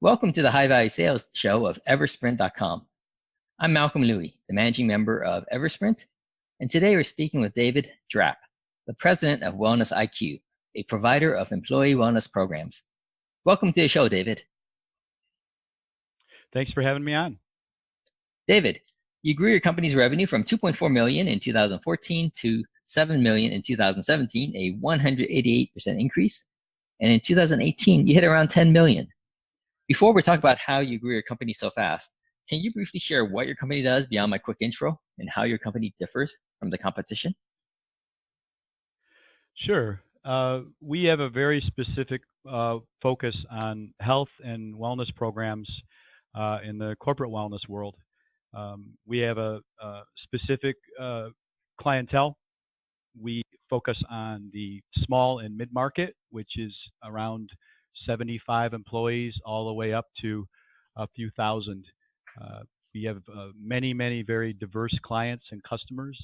Welcome to the High Value Sales Show of Eversprint.com. I'm Malcolm Louie, the managing member of Eversprint, and today we're speaking with David Drap, the president of WellnessIQ, a provider of employee wellness programs. Welcome to the show, David. Thanks for having me on. David, you grew your company's revenue from $2.4 million in 2014 to $7 million in 2017, a 188% increase. And in 2018, you hit around $10 million. Before we talk about how you grew your company so fast, can you briefly share what your company does beyond my quick intro and how your company differs from the competition? Sure. We have a very specific focus on health and wellness programs in the corporate wellness world. We have a specific clientele. We focus on the small and mid-market, which is around 75 employees all the way up to a few thousand. We have many very diverse clients and customers.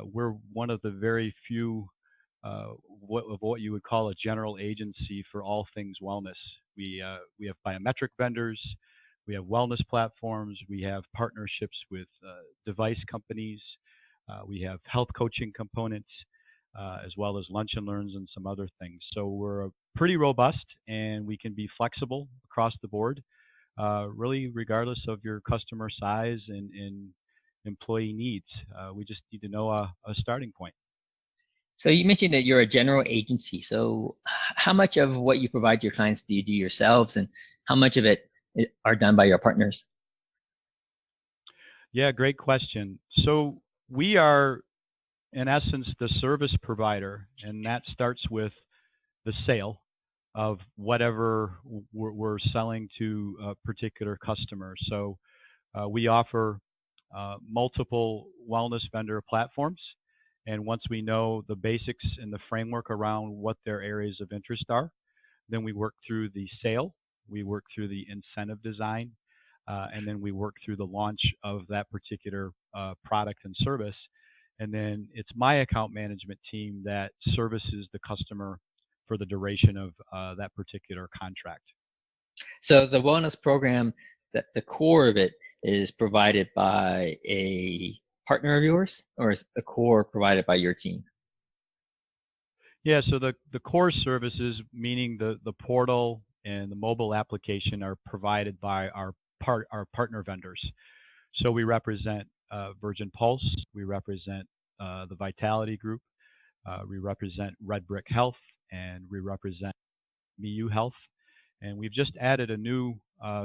We're one of the very few what you would call a general agency for all things wellness. We have biometric vendors, we have wellness platforms, we have partnerships with device companies, we have health coaching components, as well as lunch and learns and some other things. So we're pretty robust, and we can be flexible across the board, really regardless of your customer size and employee needs. We just need to know a starting point. So you mentioned that you're a general agency. So how much of what you provide your clients do you do yourselves, and how much of it are done by your partners? Yeah, great question. So we are, in essence, the service provider, and that starts with the sale of whatever we're selling to a particular customer. So we offer multiple wellness vendor platforms, and once we know the basics and the framework around what their areas of interest are, then we work through the sale, we work through the incentive design, and then we work through the launch of that particular product and service. And then it's my account management team that services the customer for the duration of that particular contract. So the wellness program, the core of it is provided by a partner of yours, or is the core provided by your team? Yeah, so the core services, meaning the portal and the mobile application, are provided by our partner vendors. So we represent Virgin Pulse, we represent the Vitality Group, we represent Red Brick Health, and we represent MIU Health. And we've just added a new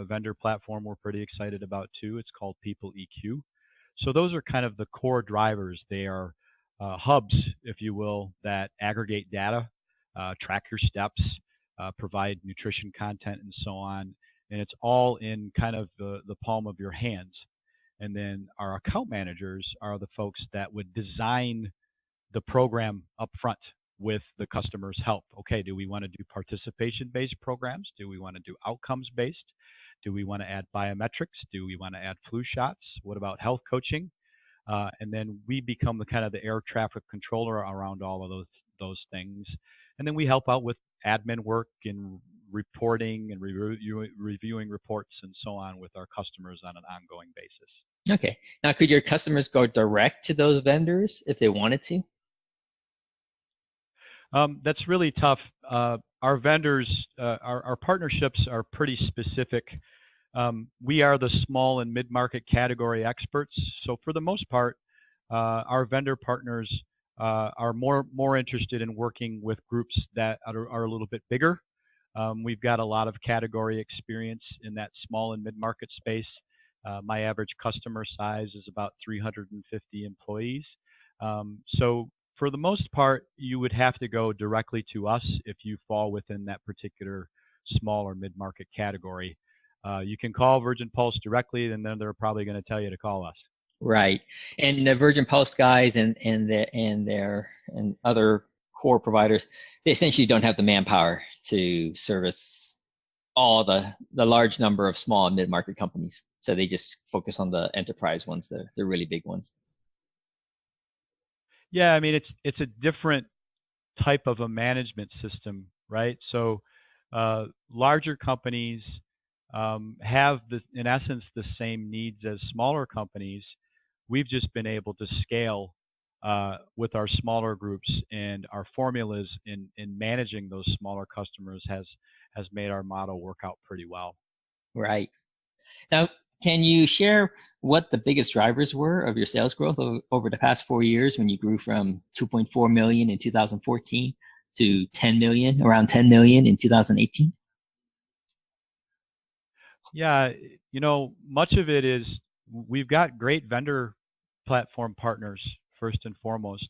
vendor platform we're pretty excited about too. It's called WellnessIQ. So those are kind of the core drivers. They are hubs, if you will, that aggregate data, track your steps, provide nutrition content, and so on. And it's all in kind of the palm of your hands. And then our account managers are the folks that would design the program up front with the customer's help. Okay, do we want to do participation-based programs? Do we want to do outcomes-based? Do we want to add biometrics? Do we want to add flu shots? What about health coaching? And then we become the kind of the air traffic controller around all of those things. And then we help out with admin work and reporting and reviewing reports and so on with our customers on an ongoing basis. Okay. Now, could your customers go direct to those vendors if they wanted to? That's really tough. Our vendors, our partnerships are pretty specific. We are the small and mid-market category experts. So for the most part, our vendor partners are more interested in working with groups that are a little bit bigger. We've got a lot of category experience in that small and mid-market space. My average customer size is about 350 employees. So for the most part, you would have to go directly to us if you fall within that particular small or mid-market category. You can call Virgin Pulse directly, and then they're probably going to tell you to call us. Right. And the Virgin Pulse guys and other core providers, they essentially don't have the manpower to service all the large number of small and mid-market companies. So they just focus on the enterprise ones, the really big ones. Yeah, I mean, it's a different type of a management system, right? So larger companies have, in essence, the same needs as smaller companies. We've just been able to scale with our smaller groups, and our formulas in managing those smaller customers has made our model work out pretty well. Right. Now, can you share what the biggest drivers were of your sales growth over the past 4 years when you grew from 2.4 million in 2014 to 10 million, around 10 million in 2018? Yeah, much of it is we've got great vendor platform partners, first and foremost.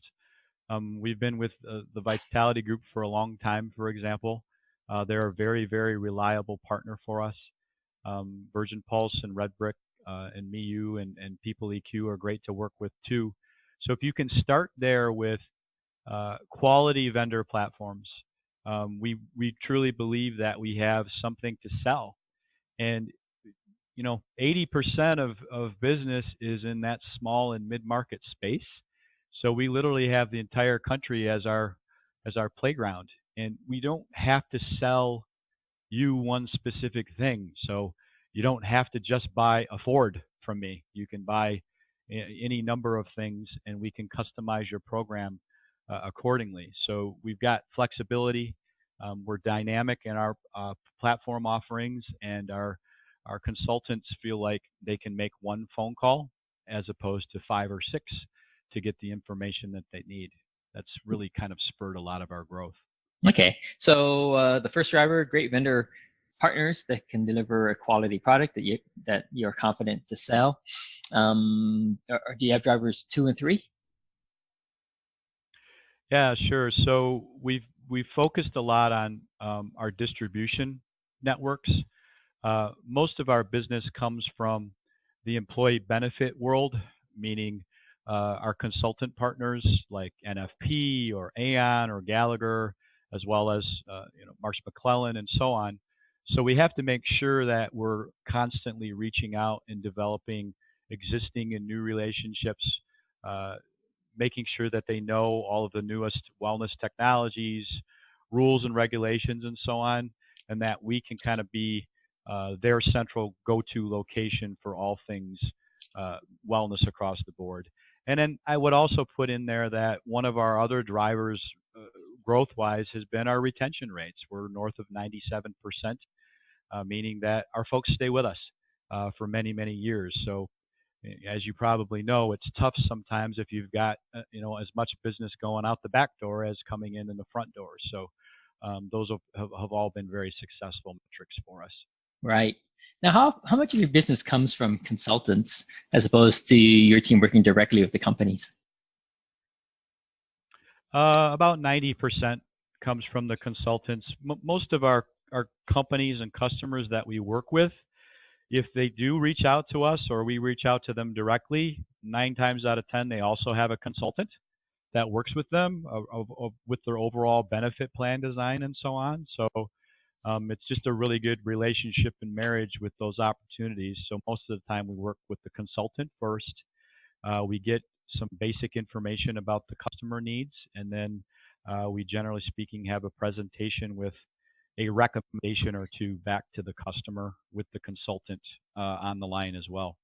We've been with the Vitality Group for a long time, for example. They're a very, very reliable partner for us. Virgin Pulse and Red Brick and MeU and People EQ are great to work with too. So if you can start there with quality vendor platforms, we truly believe that we have something to sell. And 80% of business is in that small and mid-market space. So we literally have the entire country as our playground, and we don't have to sell you one specific thing. So you don't have to just buy a Ford from me. You can buy any number of things, and we can customize your program accordingly. So we've got flexibility. We're dynamic in our platform offerings, and our consultants feel like they can make one phone call as opposed to 5 or 6 to get the information that they need. That's really kind of spurred a lot of our growth. Okay, so the first driver, great vendor partners that can deliver a quality product that you're confident to sell. Do you have drivers 2 and 3? Yeah, sure. So we've focused a lot on our distribution networks. Most of our business comes from the employee benefit world, meaning our consultant partners like NFP or Aon or Gallagher, as well as Marsh McClellan and so on. So we have to make sure that we're constantly reaching out and developing existing and new relationships, making sure that they know all of the newest wellness technologies, rules and regulations and so on, and that we can kind of be their central go-to location for all things wellness across the board. And then I would also put in there that one of our other drivers growth-wise has been our retention rates. We're north of 97%, meaning that our folks stay with us for many, many years. So as you probably know, it's tough sometimes if you've got as much business going out the back door as coming in the front door. So those have all been very successful metrics for us. Right. Now, how much of your business comes from consultants as opposed to your team working directly with the companies? About 90% comes from the consultants. Most of our companies and customers that we work with, if they do reach out to us or we reach out to them directly, 9 times out of 10, they also have a consultant that works with them with their overall benefit plan design and so on. So it's just a really good relationship and marriage with those opportunities. So most of the time we work with the consultant first. We get some basic information about the customer needs, and then we generally speaking have a presentation with a recommendation or 2 back to the customer with the consultant on the line as well.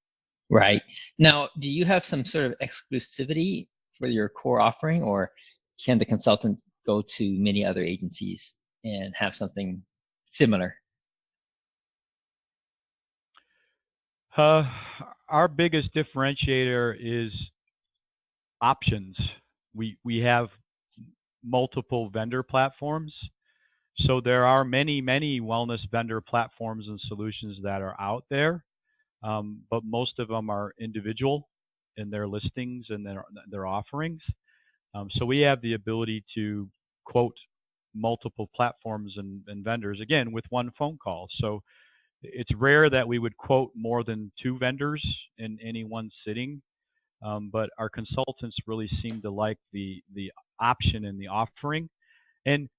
Right. Now, do you have some sort of exclusivity for your core offering, or can the consultant go to many other agencies and have something similar? Our biggest differentiator is options. We have multiple vendor platforms. So there are many, many wellness vendor platforms and solutions that are out there, but most of them are individual in their listings and their offerings. So we have the ability to quote multiple platforms and vendors, again, with one phone call. So it's rare that we would quote more than 2 vendors in any one sitting, but our consultants really seem to like the option and the offering. And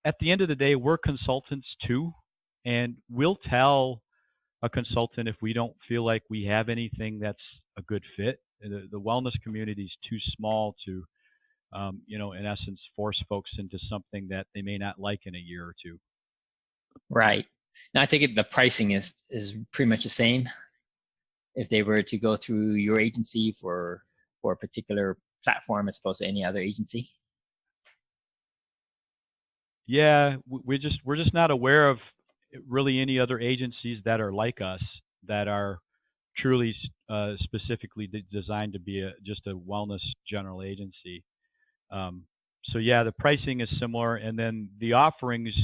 at the end of the day, we're consultants too, and we'll tell a consultant if we don't feel like we have anything that's a good fit. The wellness community is too small to, in essence, force folks into something that they may not like in a year or 2. Right. Now I take it the pricing is pretty much the same if they were to go through your agency for a particular platform as opposed to any other agency. Yeah, we're just not aware of really any other agencies that are like us that are truly specifically designed to be just a wellness general agency. So yeah, the pricing is similar, and then the offerings,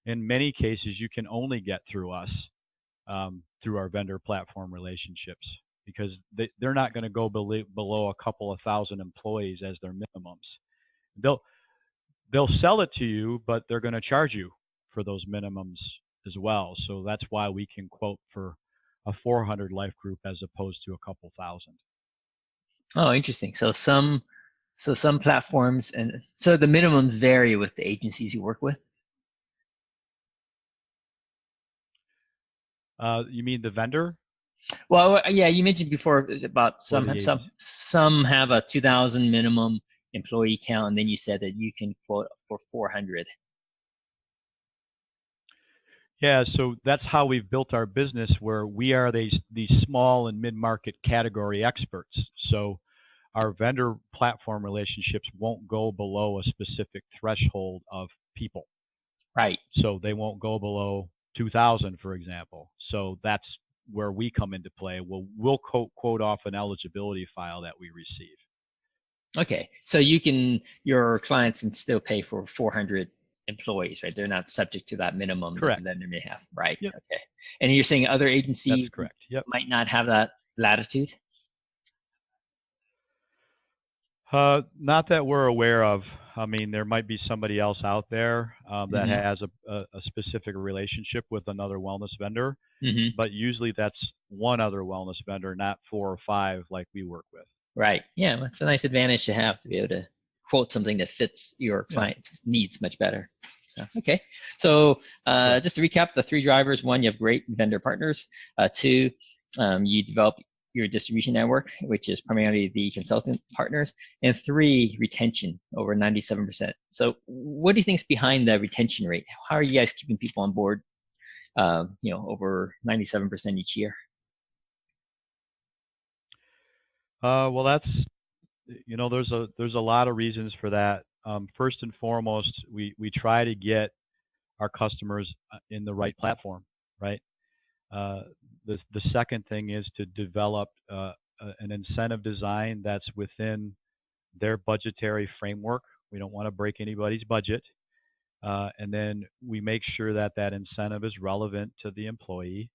in many cases, you can only get through us, through our vendor platform relationships, because they're not going to go below a couple of thousand employees as their minimums. They'll sell it to you, but they're going to charge you for those minimums as well. So that's why we can quote for a 400 life group as opposed to a couple thousand. Oh, interesting. So some platforms, and so the minimums vary with the agencies you work with. You mean the vendor? Well, yeah, you mentioned before it was about some have a 2,000 minimum employee count, and then you said that you can quote for 400. Yeah, so that's how we've built our business, where we are these small and mid-market category experts. So our vendor platform relationships won't go below a specific threshold of people. Right. So they won't go below 2,000, for example. So that's where we come into play. We'll quote off an eligibility file that we receive. Okay. So your clients can still pay for 400 employees, right? They're not subject to that minimum. Correct. That they may have, right? Yep. Okay. And you're saying other agencies That's correct. Yep. might not have that latitude? Not that we're aware of. I mean, there might be somebody else out there that has a specific relationship with another wellness vendor, but usually that's one other wellness vendor, not 4 or 5 like we work with. Right. Yeah, it's a nice advantage to have, to be able to quote something that fits your client's needs much better. So, okay. So just to recap, the 3 drivers: 1, you have great vendor partners. 2, you develop your distribution network, which is primarily the consultant partners. And 3, retention, over 97%. So what do you think is behind the retention rate? How are you guys keeping people on board, over 97% each year? Well, that's, there's a lot of reasons for that. First and foremost, we try to get our customers in the right platform, right? The second thing is to develop an incentive design that's within their budgetary framework. We don't want to break anybody's budget. And then we make sure that incentive is relevant to the employee.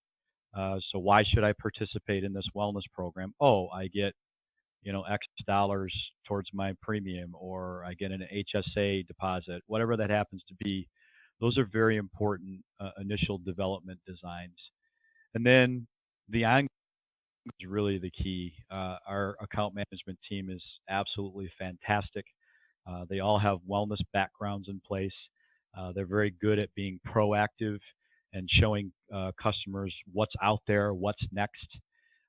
So why should I participate in this wellness program? Oh, I get X dollars towards my premium, or I get an HSA deposit, whatever that happens to be. Those are very important initial development designs. And then the ongoing is really the key. Our account management team is absolutely fantastic. They all have wellness backgrounds in place. They're very good at being proactive and showing customers what's out there, what's next.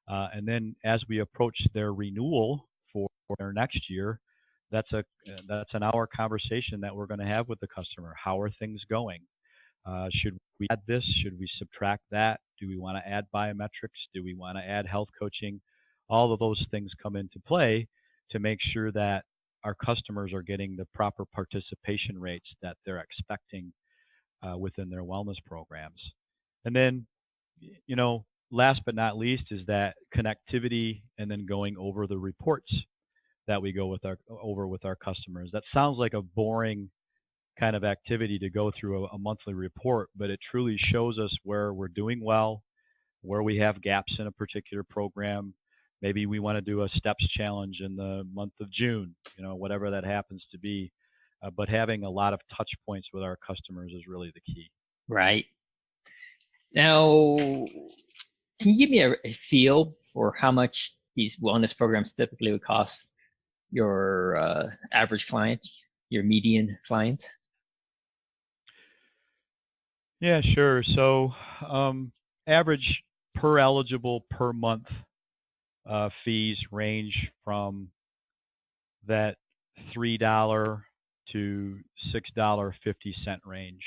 And then as we approach their renewal for their next year, that's an hour conversation that we're going to have with the customer. How are things going? Should we add this? Should we subtract that? Do we want to add biometrics? Do we want to add health coaching? All of those things come into play to make sure that our customers are getting the proper participation rates that they're expecting within their wellness programs. And then, last but not least is that connectivity, and then going over the reports that we go over with our customers. That sounds like a boring kind of activity to go through a monthly report, but it truly shows us where we're doing well, where we have gaps in a particular program. Maybe we want to do a steps challenge in the month of June, whatever that happens to be. But having a lot of touch points with our customers is really the key. Right. Now, can you give me a feel for how much these wellness programs typically would cost your average client, your median client? Yeah, sure. So average per eligible per month fees range from that $3 to $6.50 range.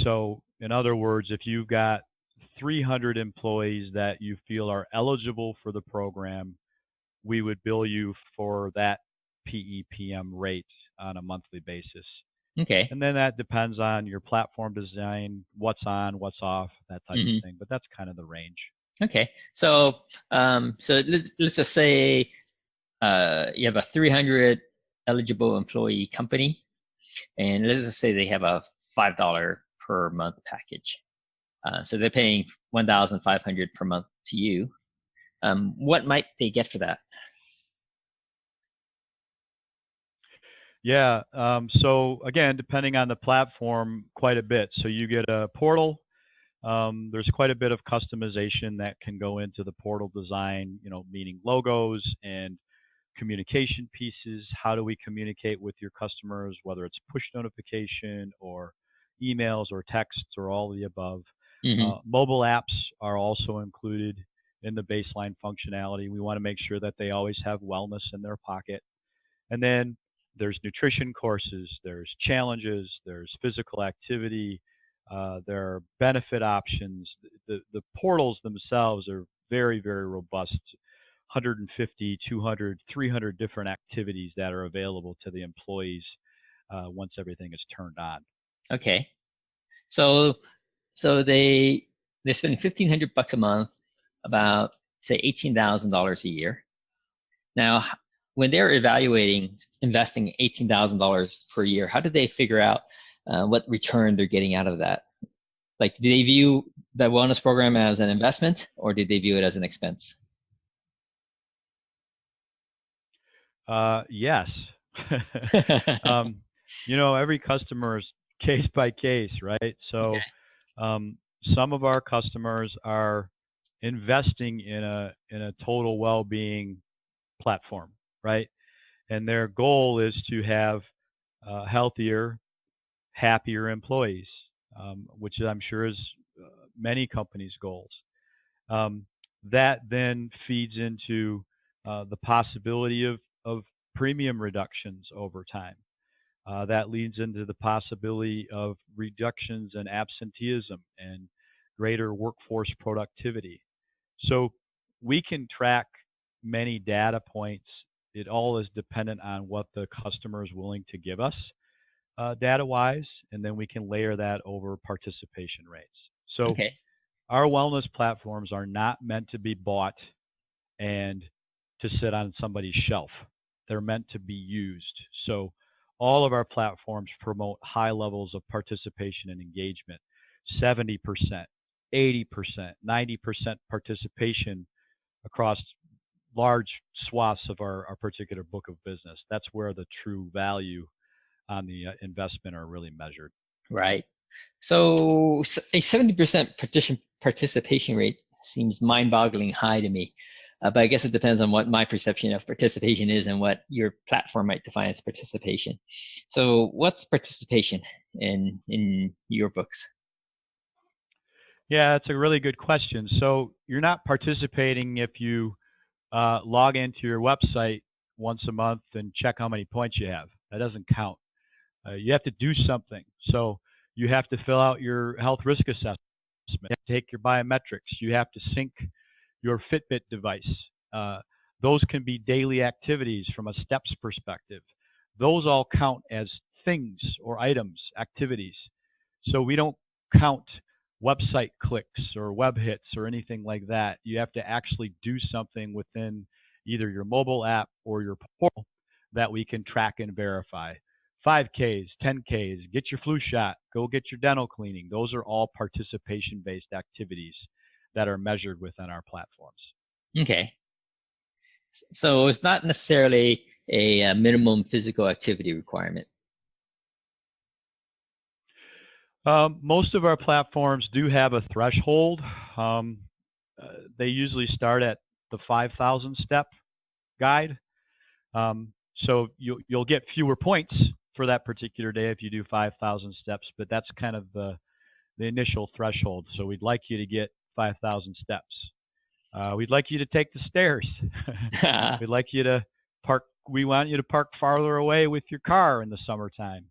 So In other words, if you've got 300 employees that you feel are eligible for the program, we would bill you for that PEPM rate on a monthly basis. Okay. And then that depends on your platform design, what's on, what's off, that type of thing. But that's kind of the range. Okay. So let's just say you have a 300 eligible employee company, and let's just say they have a $5 per month package. So they're paying $1,500 per month to you. What might they get for that? Yeah. So again, depending on the platform, quite a bit. So you get a portal. There's quite a bit of customization that can go into the portal design, meaning logos and communication pieces. How do we communicate with your customers, whether it's push notification or emails or texts or all of the above. Mobile apps are also included in the baseline functionality. We want to make sure that they always have wellness in their pocket. And then there's nutrition courses, there's challenges, there's physical activity, there are benefit options. The portals themselves are very, very robust. 150, 200, 300 different activities that are available to the employees once everything is turned on. Okay. So they're spending $1,500 a month, about say $18,000 a year. Now, when they're evaluating investing $18,000 per year, how do they figure out what return they're getting out of that? Like, do they view the wellness program as an investment, or do they view it as an expense? Yes. Every customer is case by case, right? So some of our customers are investing in a total well-being platform, right? And their goal is to have healthier, happier employees, which I'm sure is many companies' goals. That then feeds into the possibility of premium reductions over time. That leads into the possibility of reductions in absenteeism and greater workforce productivity. So we can track many data points. It all is dependent on what the customer is willing to give us data-wise, and then we can layer that over participation rates. So our wellness platforms are not meant to be bought and to sit on somebody's shelf. They're meant to be used. So all of our platforms promote high levels of participation and engagement, 70%, 80%, 90% participation across large swaths of our particular book of business. That's where the true value on the investment are really measured. Right. So a 70% participation rate seems mind-boggling high to me. But I guess it depends on what my perception of participation is and what your platform might define as participation. So what's participation in your books? Yeah, that's a really good question. So you're not participating if you log into your website once a month and check how many points you have. That doesn't count. You have to do something. So you have to fill out your health risk assessment. You have to take your biometrics. You have to sync your Fitbit device. Those can be daily activities from a steps perspective. Those all count as things or items, activities. So we don't count website clicks or web hits or anything like that. You have to actually do something within either your mobile app or your portal that we can track and verify. 5Ks, 10Ks, get your flu shot, go get your dental cleaning. Those are all participation-based activities that are measured within our platforms. Okay. So it's not necessarily a minimum physical activity requirement. Most of our platforms do have a threshold. They usually start at the 5,000 step guide. So you'll get fewer points for that particular day if you do 5,000 steps, but that's kind of the initial threshold. So we'd like you to get 5,000 steps. We'd like you to take the stairs. We'd like you to park. We want you to park farther away with your car in the summertime.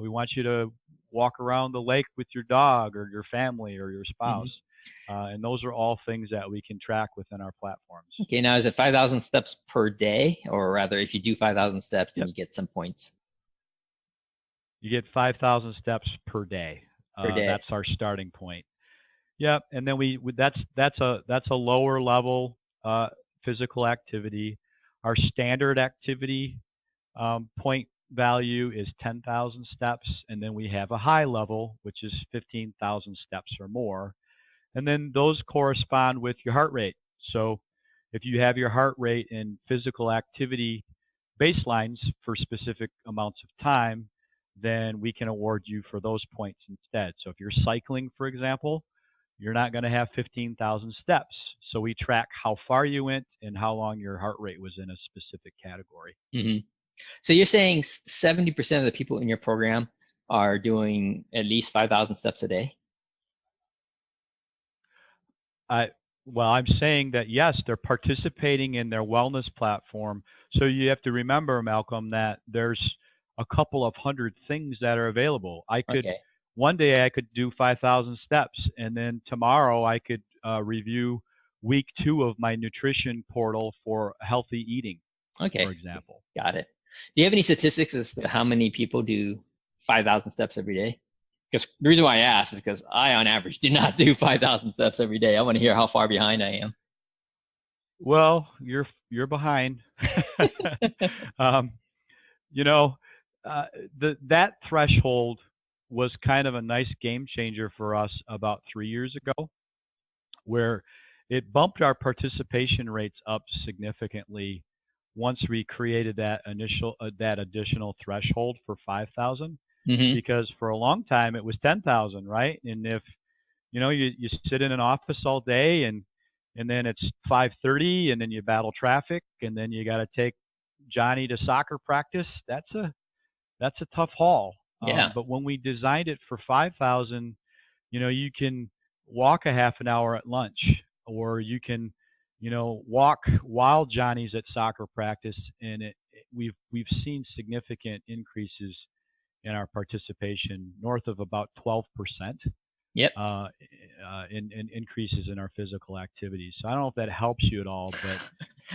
We want you to walk around the lake with your dog or your family or your spouse. And those are all things that we can track within our platforms. Okay, now is it 5,000 steps per day, or rather, if you do 5,000 steps, then Yep. you get some points? You get 5,000 steps per day. Per day. That's our starting point. Yep, and then that's a lower level physical activity. Our standard activity point value is 10,000 steps, and then we have a high level, which is 15,000 steps or more. And then those correspond with your heart rate. So if you have your heart rate and physical activity baselines for specific amounts of time, then we can award you for those points instead. So if you're cycling, for example, you're not going to have 15,000 steps. So we track how far you went and how long your heart rate was in a specific category. So you're saying 70% of the people in your program are doing at least 5,000 steps a day? Well, I'm saying that, yes, they're participating in their wellness platform. So you have to remember, Malcolm, that there's a couple of hundred things that are available. One day I could do 5,000 steps, and then tomorrow I could review week 2 of my nutrition portal for healthy eating, for example. Got it. Do you have any statistics as to how many people do 5,000 steps every day? Because the reason why I ask is because I, on average, do not do 5,000 steps every day. I want to hear how far behind I am. Well, you're behind. That threshold was kind of a nice game changer for us about 3 years ago, where it bumped our participation rates up significantly once we created that additional threshold for 5,000. Because for a long time it was 10,000, right? And if you sit in an office all day and then it's 5:30 and then you battle traffic and then you got to take Johnny to soccer practice, that's a tough haul. But when we designed it for 5,000, you can walk a half an hour at lunch, or you can walk while Johnny's at soccer practice, and we've seen significant increases in our participation, north of about 12%. Yep. In increases in our physical activities. So I don't know if that helps you at all, but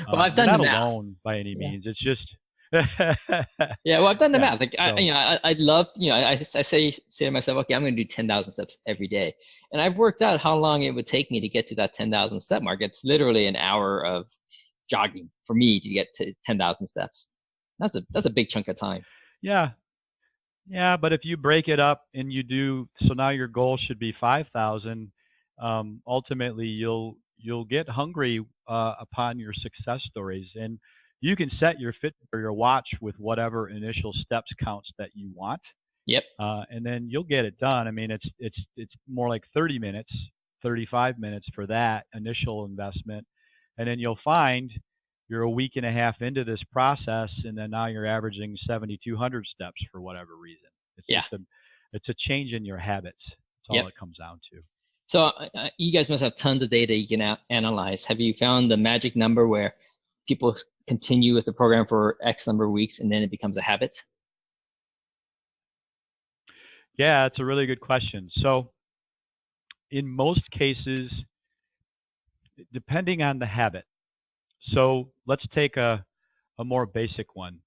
well, I've done not the math. Alone by any means. It's just yeah. Well, I've done the math. Like I'd love, I say to myself, okay, I'm going to do 10,000 steps every day, and I've worked out how long it would take me to get to that 10,000 step mark. It's literally an hour of jogging for me to get to 10,000 steps. That's a big chunk of time. Yeah, but if you break it up and you do, so now your goal should be 5,000. Ultimately, you'll get hungry upon your success stories, and you can set your Fitbit or your watch with whatever initial steps counts that you want. Yep. And then you'll get it done. I mean, it's more like 30 minutes, 35 minutes for that initial investment, and then you'll find you're a week and a half into this process, and then now you're averaging 7,200 steps for whatever reason. It's a change in your habits. That's all it comes down to. So you guys must have tons of data you can analyze. Have you found the magic number where people continue with the program for X number of weeks and then it becomes a habit? Yeah, it's a really good question. So in most cases, depending on the habit, so let's take a more basic one.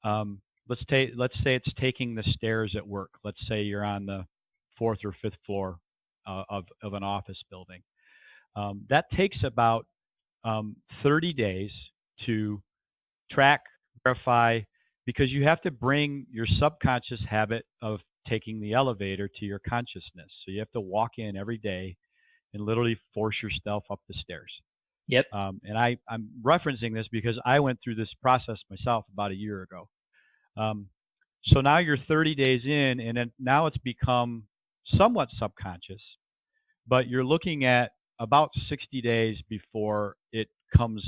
Let's say it's taking the stairs at work. Let's say you're on the 4th or 5th floor of an office building. That takes about 30 days to track, verify, because you have to bring your subconscious habit of taking the elevator to your consciousness. So you have to walk in every day and literally force yourself up the stairs. Yep. And I'm referencing this because I went through this process myself about a year ago. So now you're 30 days in, and then now it's become somewhat subconscious, but you're looking at about 60 days before it comes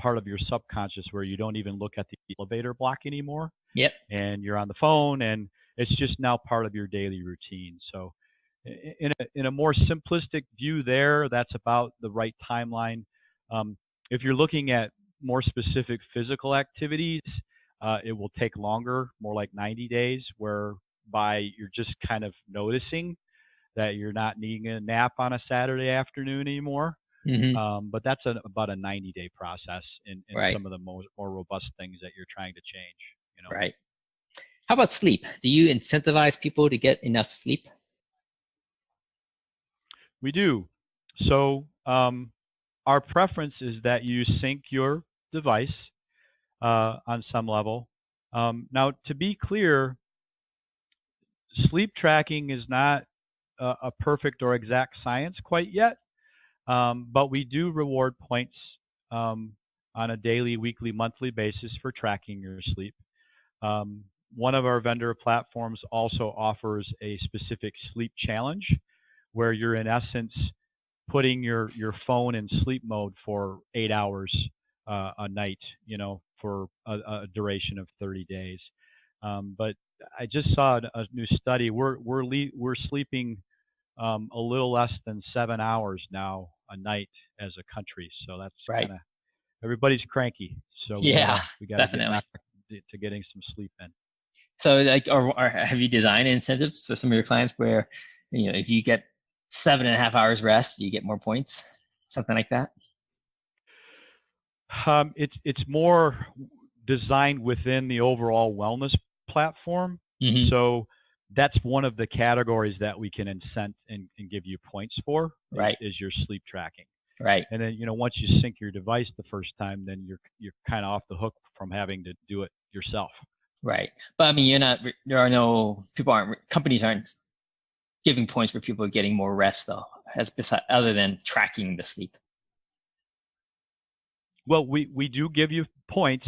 part of your subconscious, where you don't even look at the elevator block anymore. Yep. And you're on the phone, and it's just now part of your daily routine. So in a more simplistic view there, that's about the right timeline. If you're looking at more specific physical activities, it will take longer, more like 90 days, where you're just kind of noticing that you're not needing a nap on a Saturday afternoon anymore. But that's about a 90-day process in Right. some of the more robust things that you're trying to change. Right. How about sleep? Do you incentivize people to get enough sleep? We do. So our preference is that you sync your device on some level. Now, to be clear, sleep tracking is not a perfect or exact science quite yet, but we do reward points on a daily, weekly, monthly basis for tracking your sleep. One of our vendor platforms also offers a specific sleep challenge where you're in essence putting your phone in sleep mode for 8 hours a night, for a duration of 30 days. But I just saw a new study. We're sleeping a little less than 7 hours now a night as a country. So that's Right. kind of, everybody's cranky. So Yeah, we got to get definitely. back to getting some sleep in. So like, or have you designed incentives for some of your clients where, if you get 7.5 hours rest, you get more points, something like that? It's more designed within the overall wellness platform. So that's one of the categories that we can incent and give you points for. Right. Is your sleep tracking. Right. And then once you sync your device the first time, then you're kind of off the hook from having to do it yourself. Right. But I mean, companies aren't giving points for people getting more rest though, other than tracking the sleep. Well, we do give you points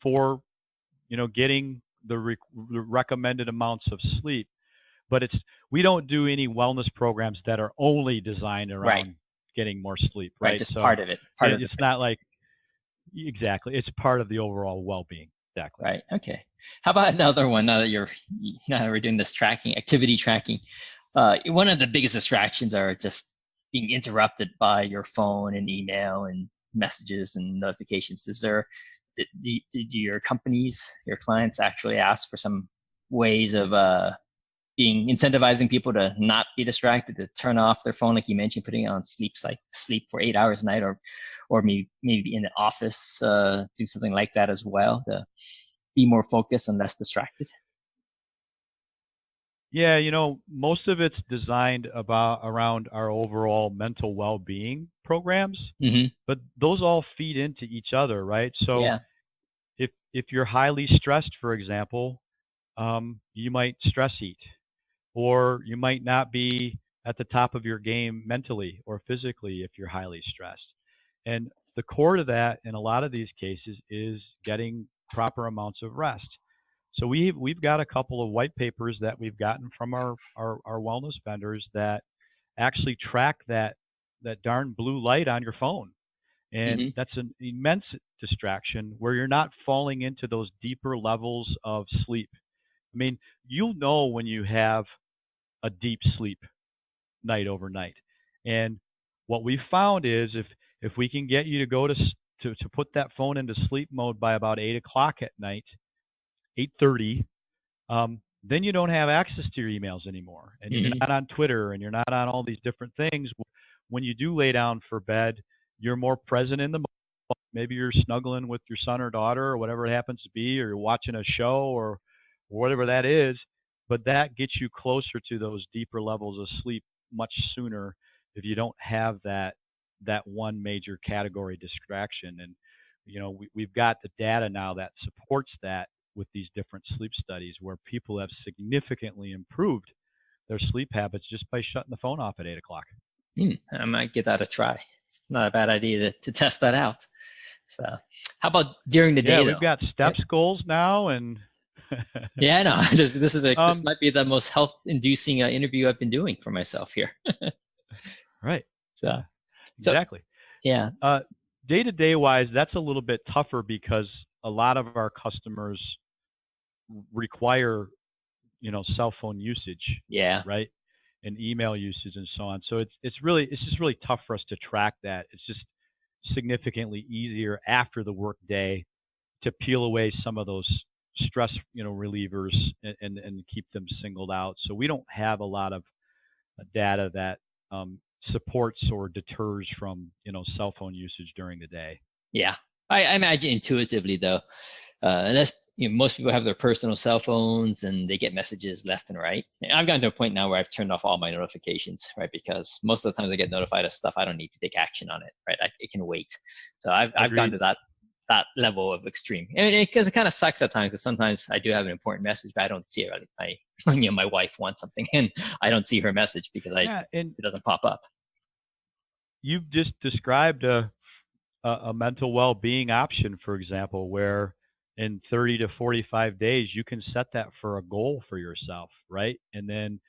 for, getting the recommended amounts of sleep, but we don't do any wellness programs that are only designed around getting more sleep. Right. Just so part of it. It's not like, exactly. It's part of the overall well-being. Exactly. Right. Okay. How about another one? Now that we're doing this activity tracking, one of the biggest distractions are just being interrupted by your phone and email and messages and notifications. Do your companies, your clients actually ask for some ways of incentivizing people to not be distracted, to turn off their phone, like you mentioned, putting it on sleep for 8 hours a night, or maybe in the office, do something like that as well to be more focused and less distracted? Yeah, most of it's designed around our overall mental well-being programs, but those all feed into each other, right? So if you're highly stressed, for example, you might stress eat, or you might not be at the top of your game mentally or physically if you're highly stressed. And the core to that in a lot of these cases is getting proper amounts of rest. So we've got a couple of white papers that we've gotten from our wellness vendors that actually track that darn blue light on your phone. And that's an immense distraction where you're not falling into those deeper levels of sleep. I mean, you'll know when you have a deep sleep night overnight. And what we found is if we can get you to go to put that phone into sleep mode by about 8 o'clock at night, 8:30, then you don't have access to your emails anymore, and you're not on Twitter, and you're not on all these different things. When you do lay down for bed, you're more present in the moment. Maybe you're snuggling with your son or daughter or whatever it happens to be, or you're watching a show or whatever that is, but that gets you closer to those deeper levels of sleep much sooner if you don't have that one major category distraction. And we've got the data now that supports that with these different sleep studies where people have significantly improved their sleep habits just by shutting the phone off at 8 o'clock. I might give that a try. It's not a bad idea to test that out. So how about during the day? Yeah, we've got steps goals now, and yeah, I know. This might be the most health-inducing interview I've been doing for myself here. Right. So exactly. Yeah. Day-to-day wise, that's a little bit tougher because a lot of our customers require, cell phone usage. Yeah. Right. And email usage and so on. So it's just really tough for us to track that. It's just significantly easier after the work day to peel away some of those stress, relievers and keep them singled out. So we don't have a lot of data that supports or deters from, cell phone usage during the day. Yeah, I imagine intuitively though, unless most people have their personal cell phones and they get messages left and right. I've gotten to a point now where I've turned off all my notifications, right? Because most of the times I get notified of stuff, I don't need to take action on it, right? It can wait. So I've gone to that level of extreme, and because it kind of sucks at times. Because sometimes I do have an important message, but I don't see it. My wife wants something, and I don't see her message because it doesn't pop up. You've just described a mental well-being option, for example, where in 30 to 45 days you can set that for a goal for yourself, right? And then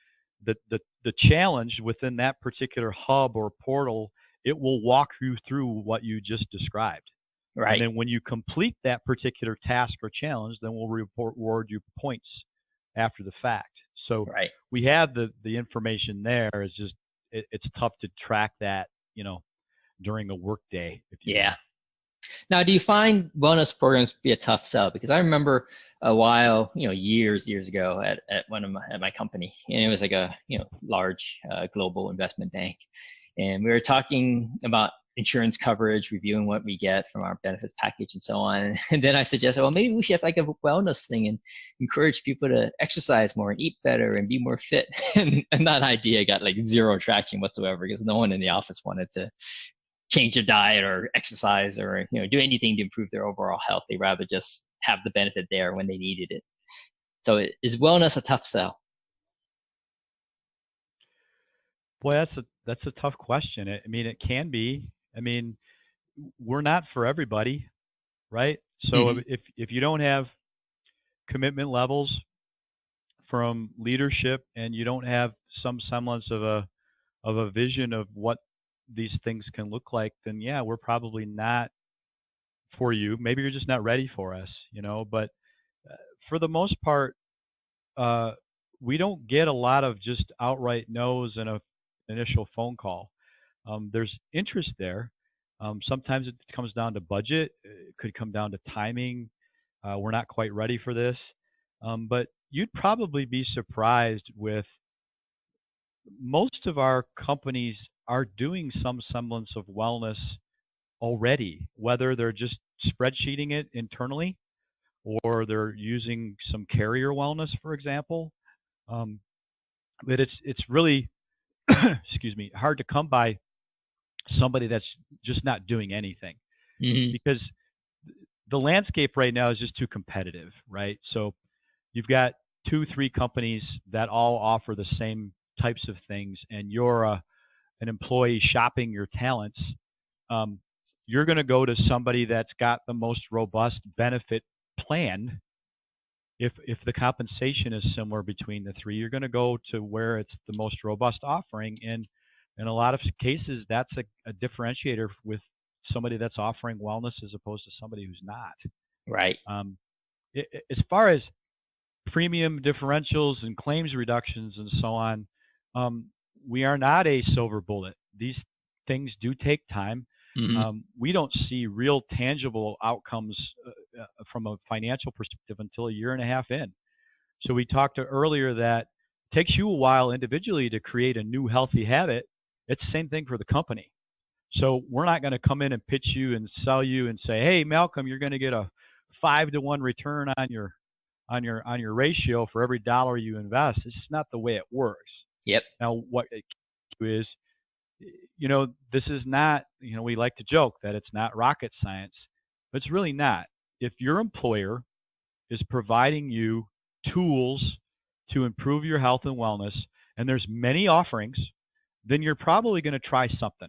the challenge within that particular hub or portal, it will walk you through what you just described. Right. And then when you complete that particular task or challenge, then we'll reward you points after the fact. So we have the information there. It's just it's tough to track that, during a work day. Yeah. Now, do you find wellness programs to be a tough sell? Because I remember a while, years ago at my company, and it was like a large global investment bank, and we were talking about insurance coverage, reviewing what we get from our benefits package and so on. And then I suggested, well, maybe we should have like a wellness thing and encourage people to exercise more and eat better and be more fit. And that idea got like zero traction whatsoever because no one in the office wanted to change their diet or exercise or do anything to improve their overall health. They rather just have the benefit there when they needed it. So is wellness a tough sell? Boy, that's a tough question. I mean, it can be. I mean, we're not for everybody, right? So if you don't have commitment levels from leadership and you don't have some semblance of a vision of what these things can look like, then yeah, we're probably not for you. Maybe you're just not ready for us, but for the most part, we don't get a lot of just outright no's in an initial phone call. There's interest there. Sometimes it comes down to budget. It could come down to timing. We're not quite ready for this. But you'd probably be surprised with most of our companies are doing some semblance of wellness already, whether they're just spreadsheeting it internally or they're using some carrier wellness, for example. But it's really, excuse me, hard to come by somebody that's just not doing anything because the landscape right now is just too competitive, right? So you've got 2-3 companies that all offer the same types of things, and you're an employee shopping your talents. You're going to go to somebody that's got the most robust benefit plan. If the compensation is similar between the three, you're going to go to where it's the most robust offering. And in a lot of cases, that's a differentiator with somebody that's offering wellness as opposed to somebody who's not. Right. As far as premium differentials and claims reductions and so on, we are not a silver bullet. These things do take time. We don't see real tangible outcomes from a financial perspective until a year and a half in. So we talked earlier that it takes you a while individually to create a new healthy habit. It's the same thing for the company. So we're not going to come in and pitch you and sell you and say, hey, Malcolm, you're going to get a 5-to-1 return on your ratio for every dollar you invest. It's just not the way it works. Yep. Now, what it is, this is not, we like to joke that it's not rocket science, but it's really not. If your employer is providing you tools to improve your health and wellness, and there's many offerings, then you're probably going to try something.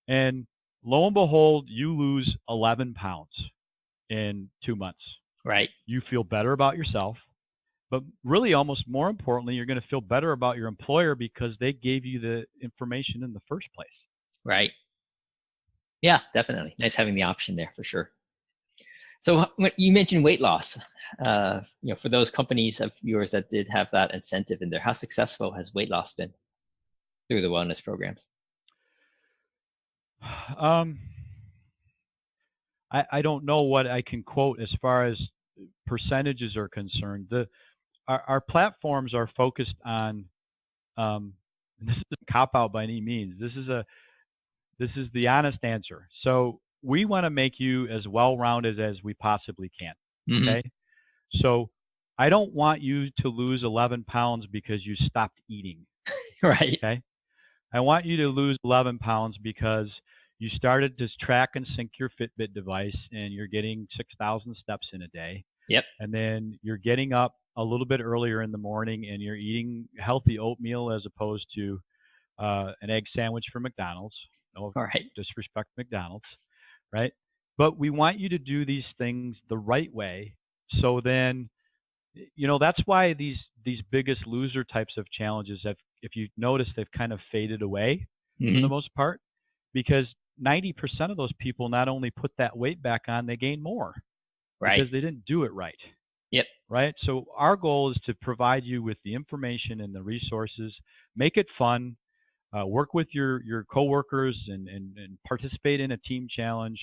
And lo and behold, you lose 11 pounds in 2 months. Right. You feel better about yourself, but really almost more importantly, you're going to feel better about your employer because they gave you the information in the first place. Right. Yeah, definitely. Nice having the option there for sure. So you mentioned weight loss. For those companies of yours that did have that incentive in there, how successful has weight loss been through the wellness programs? I don't know what I can quote as far as percentages are concerned, our platforms are focused on. And this isn't a cop out by any means. This is the honest answer. So we want to make you as well-rounded as we possibly can. Mm-hmm. Okay. So I don't want you to lose 11 pounds because you stopped eating. Right. Okay. I want you to lose 11 pounds because you started to track and sync your Fitbit device and you're getting 6,000 steps in a day. Yep. And then you're getting up a little bit earlier in the morning and you're eating healthy oatmeal as opposed to an egg sandwich from McDonald's. No disrespect to McDonald's, right? But we want you to do these things the right way. So then, that's why these biggest loser types of challenges have, if you notice, they've kind of faded away mm-hmm. for the most part, because 90% of those people not only put that weight back on, they gain more. Right. Because they didn't do it right. Yep. Right. So our goal is to provide you with the information and the resources, make it fun, work with your coworkers and participate in a team challenge.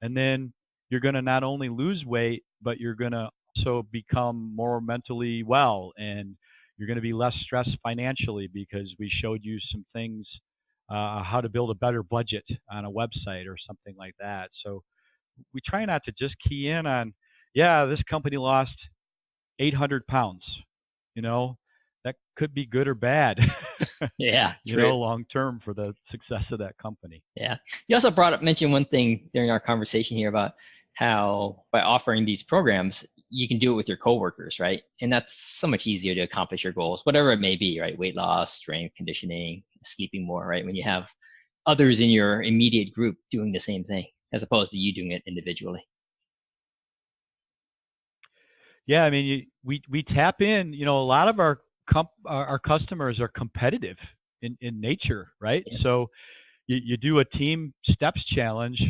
And then you're going to not only lose weight, but you're going to also become more mentally well, and you're going to be less stressed financially because we showed you some things, how to build a better budget on a website or something like that. So we try not to just key in on, this company lost 800 pounds. That could be good or bad. Yeah. True. Long term for the success of that company. Yeah. You also mentioned one thing during our conversation here about how by offering these programs, you can do it with your coworkers, right? And that's so much easier to accomplish your goals, whatever it may be, right? Weight loss, strength, conditioning, sleeping more, right? When you have others in your immediate group doing the same thing, as opposed to you doing it individually. Yeah, I mean, we tap in. A lot of our customers are competitive in nature, right? Yeah. So you do a team steps challenge.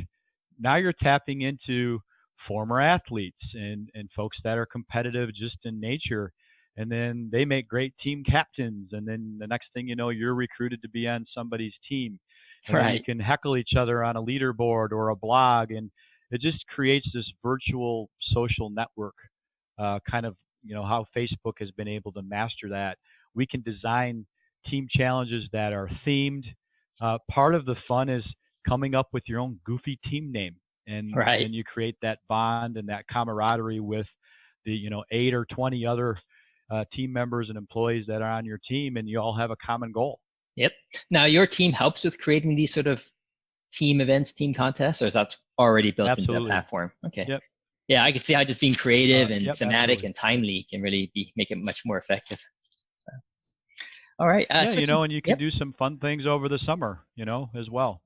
Now you're tapping into former athletes and folks that are competitive just in nature, and then they make great team captains. And then the next thing you know, you're recruited to be on somebody's team. And then you can heckle each other on a leaderboard or a blog, and it just creates this virtual social network. Kind of, how Facebook has been able to master that. We can design team challenges that are themed. Part of the fun is coming up with your own goofy team name, and then you create that bond and that camaraderie with the 8 or 20 other team members and employees that are on your team, and you all have a common goal. Yep. Now your team helps with creating these sort of team events, team contests, or is that already built into the platform? Okay. Yep. Yeah, I can see how just being creative and thematic absolutely. and timely can really make it much more effective. So, all right. And you can do some fun things over the summer, as well.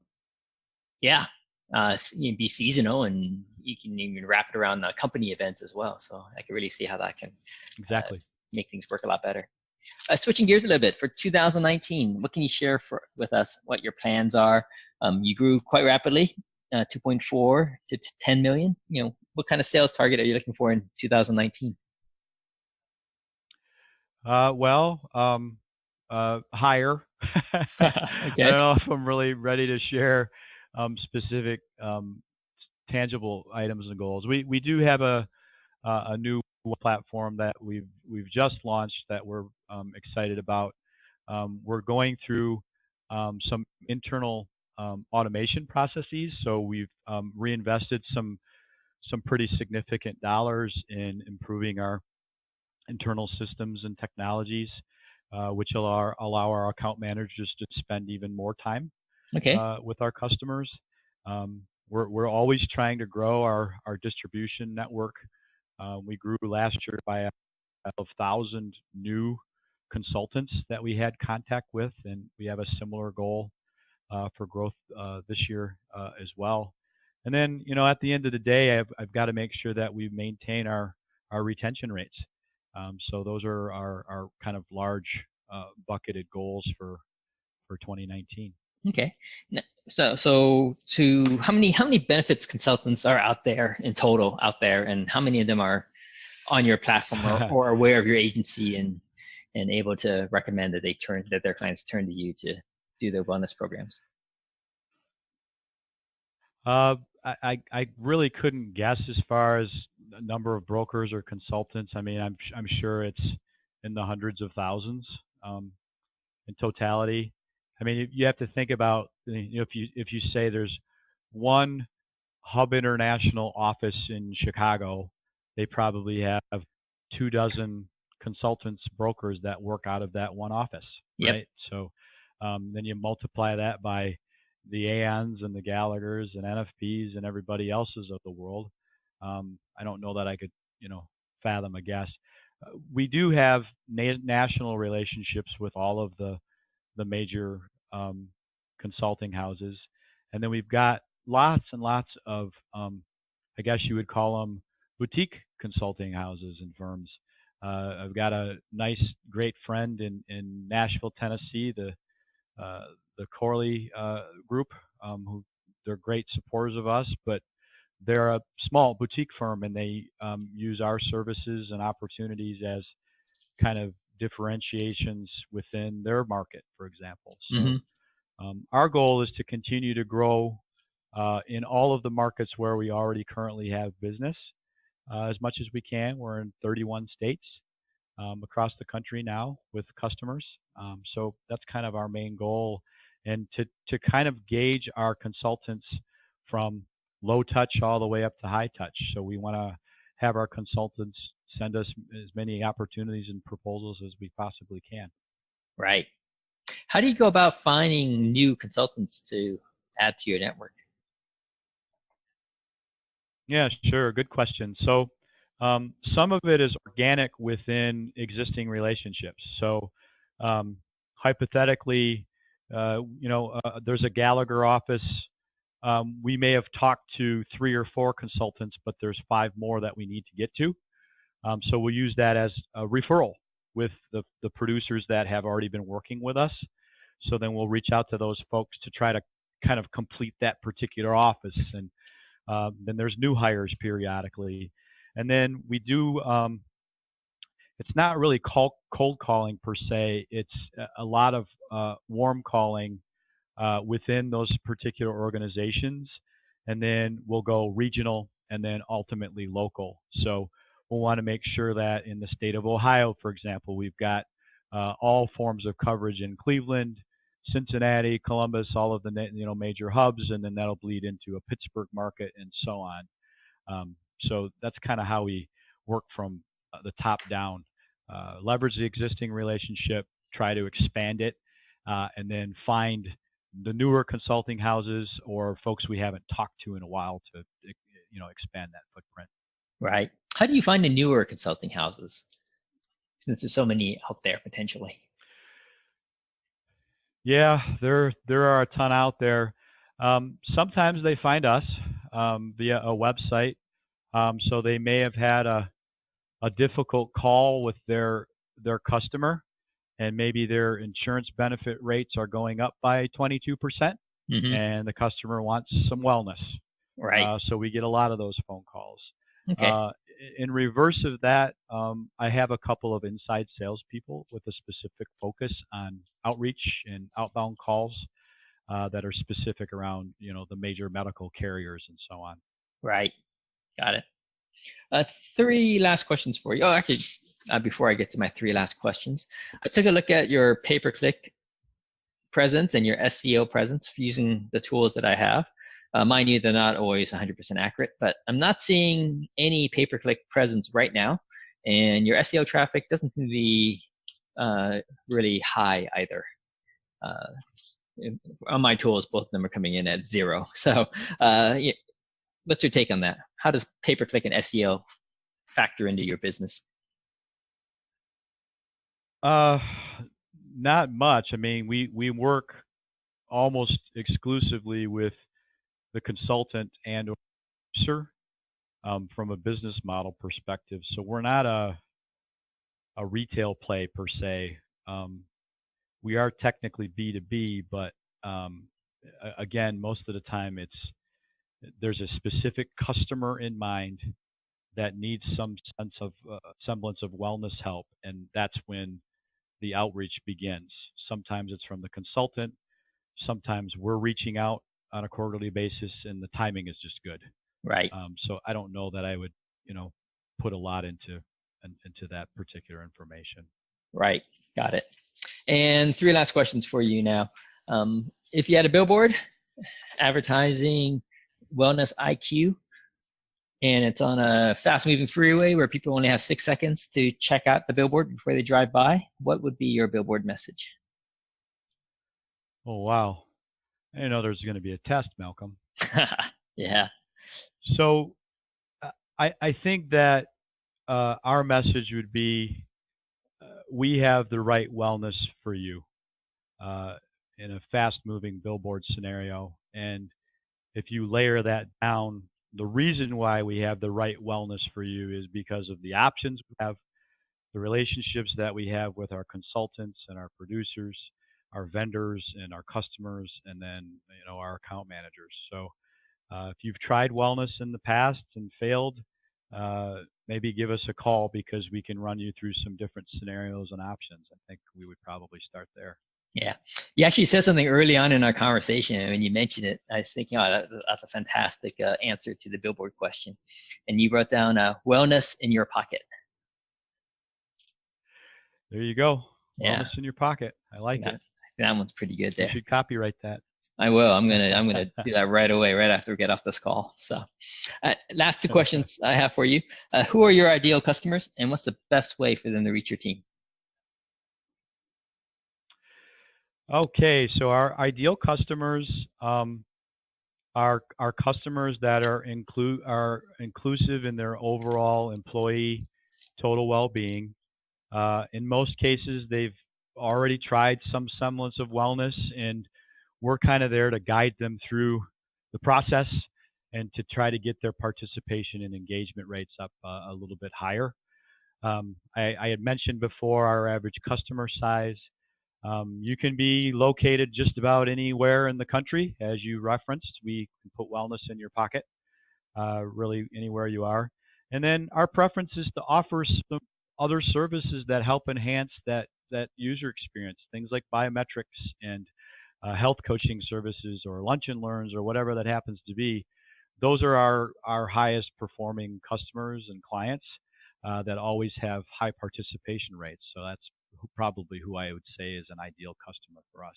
Yeah. You can be seasonal, and you can even wrap it around the company events as well. So I can really see how that can make things work a lot better. Switching gears a little bit, for 2019, what can you share with us what your plans are? You grew quite rapidly, 2.4 to 10 million. What kind of sales target are you looking for in 2019? Higher. Okay. I don't know if I'm really ready to share specific tangible items and goals. We do have a new platform that we've just launched that we're excited about. We're going through some internal automation processes, so we've reinvested some pretty significant dollars in improving our internal systems and technologies, which will allow our account managers to spend even more time with our customers. We're always trying to grow our distribution network. We grew last year by 1,000 new consultants that we had contact with, and we have a similar goal for growth this year as well. And then, at the end of the day, I've got to make sure that we maintain our retention rates. So those are our kind of large bucketed goals for 2019. Okay. So how many benefits consultants are out there in total and how many of them are on your platform or aware of your agency and able to recommend that their clients turn to you to do their wellness programs? I really couldn't guess as far as number of brokers or consultants, I mean, I'm sure it's in the hundreds of thousands in totality. I mean, you have to think about, if you say there's one Hub International office in Chicago, they probably have 24 consultants, brokers that work out of that one office, Yep. right? So then you multiply that by the Aons and the Gallaghers and NFPs and everybody else's of the world. I don't know that I could, fathom a guess. We do have national relationships with all of the major consulting houses, and then we've got lots and lots of, I guess you would call them boutique consulting houses and firms. I've got a nice, great friend in Nashville, Tennessee, the Corley group, who they're great supporters of us, but they're a small boutique firm, and they use our services and opportunities as kind of differentiations within their market, for example. So our goal is to continue to grow in all of the markets where we already currently have business as much as we can. We're in 31 states across the country now with customers. So that's kind of our main goal, and to kind of gauge our consultants from low touch all the way up to high touch. So we want to have our consultants send us as many opportunities and proposals as we possibly can. Right. How do you go about finding new consultants to add to your network? Yeah, sure. Good question. So some of it is organic within existing relationships. So hypothetically, there's a Gallagher office. We may have talked to 3 or 4 consultants, but there's 5 more that we need to get to. So we'll use that as a referral with the producers that have already been working with us. So then we'll reach out to those folks to try to kind of complete that particular office. And then there's new hires periodically. And then we do, it's not really cold calling per se. It's a lot of warm calling within those particular organizations. And then we'll go regional and then ultimately local. So we'll want to make sure that in the state of Ohio, for example, we've got all forms of coverage in Cleveland, Cincinnati, Columbus, all of the major hubs, and then that'll bleed into a Pittsburgh market and so on. So that's kind of how we work from the top down. Leverage the existing relationship, try to expand it, and then find the newer consulting houses or folks we haven't talked to in a while to expand that footprint. Right. How do you find the newer consulting houses, since there's so many out there potentially? Yeah, there are a ton out there. Sometimes they find us via a website. So they may have had a difficult call with their customer, and maybe their insurance benefit rates are going up by 22%, and the customer wants some wellness. Right. So we get a lot of those phone calls. Okay. In reverse of that, I have a couple of inside salespeople with a specific focus on outreach and outbound calls that are specific around, the major medical carriers and so on. Right. Got it. 3 last questions for you. Oh, actually, before I get to my 3 last questions, I took a look at your pay-per-click presence and your SEO presence using the tools that I have. Mind you, they're not always 100% accurate, but I'm not seeing any pay-per-click presence right now, and your SEO traffic doesn't seem to be really high either. On my tools, both of them are coming in at 0. So what's your take on that? How does pay-per-click and SEO factor into your business? Not much. I mean, we work almost exclusively with the consultant and producer from a business model perspective. So we're not a retail play per se. We are technically B2B, but again, most of the time there's a specific customer in mind that needs some sense of semblance of wellness help, and that's when the outreach begins. Sometimes it's from the consultant. Sometimes we're reaching out on a quarterly basis, and the timing is just good. Right. So I don't know that I would, put a lot into that particular information. Right. Got it. And 3 last questions for you now. If you had a billboard advertising Wellness IQ, and it's on a fast-moving freeway where people only have 6 seconds to check out the billboard before they drive by, what would be your billboard message? Oh, wow. I didn't know there's going to be a test, Malcolm. Yeah. So I think that our message would be, we have the right wellness for you in a fast-moving billboard scenario. And if you layer that down, the reason why we have the right wellness for you is because of the options we have, the relationships that we have with our consultants and our producers, our vendors and our customers, and then our account managers. So if you've tried wellness in the past and failed, maybe give us a call, because we can run you through some different scenarios and options. I think we would probably start there. Yeah. You actually said something early on in our conversation, and when you mentioned it, I was thinking, that's a fantastic answer to the billboard question. And you wrote down wellness in your pocket. There you go. Yeah. Wellness in your pocket. I like it. That one's pretty good there. You should copyright that. I will. I'm gonna do that right away, right after we get off this call. So, last 2 questions I have for you. Who are your ideal customers, and what's the best way for them to reach your team? Okay, so our ideal customers are customers that are inclusive in their overall employee total well-being. In most cases, they've already tried some semblance of wellness, and we're kind of there to guide them through the process and to try to get their participation and engagement rates up a little bit higher. I had mentioned before our average customer size. You can be located just about anywhere in the country, as you referenced. We can put wellness in your pocket, really anywhere you are. And then our preference is to offer some other services that help enhance that user experience, things like biometrics and health coaching services or lunch and learns or whatever that happens to be. Those are our highest performing customers and clients that always have high participation rates. So that's probably who I would say is an ideal customer for us.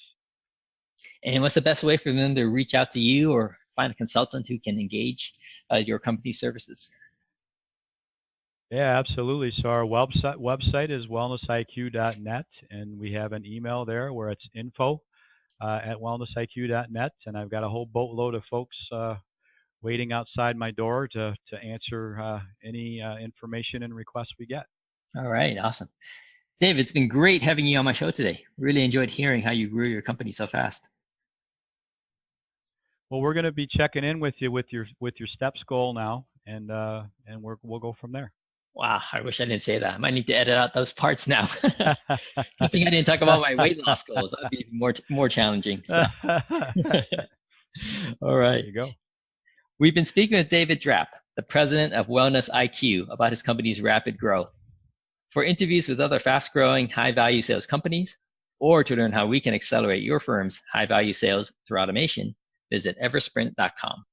And what's the best way for them to reach out to you or find a consultant who can engage your company's services? Yeah, absolutely. So our website is wellnessiq.net, and we have an email there where it's info@wellnessiq.net, and I've got a whole boatload of folks waiting outside my door to answer any information and requests we get. All right, awesome. Dave, it's been great having you on my show today. Really enjoyed hearing how you grew your company so fast. Well, we're going to be checking in with you with your steps goal now, and we'll go from there. Wow, I wish I didn't say that. I might need to edit out those parts now. I think I didn't talk about my weight loss goals. That would be more challenging. So. All right. There you go. We've been speaking with David Drap, the president of WellnessIQ, about his company's rapid growth. For interviews with other fast-growing, high-value sales companies, or to learn how we can accelerate your firm's high-value sales through automation, visit eversprint.com.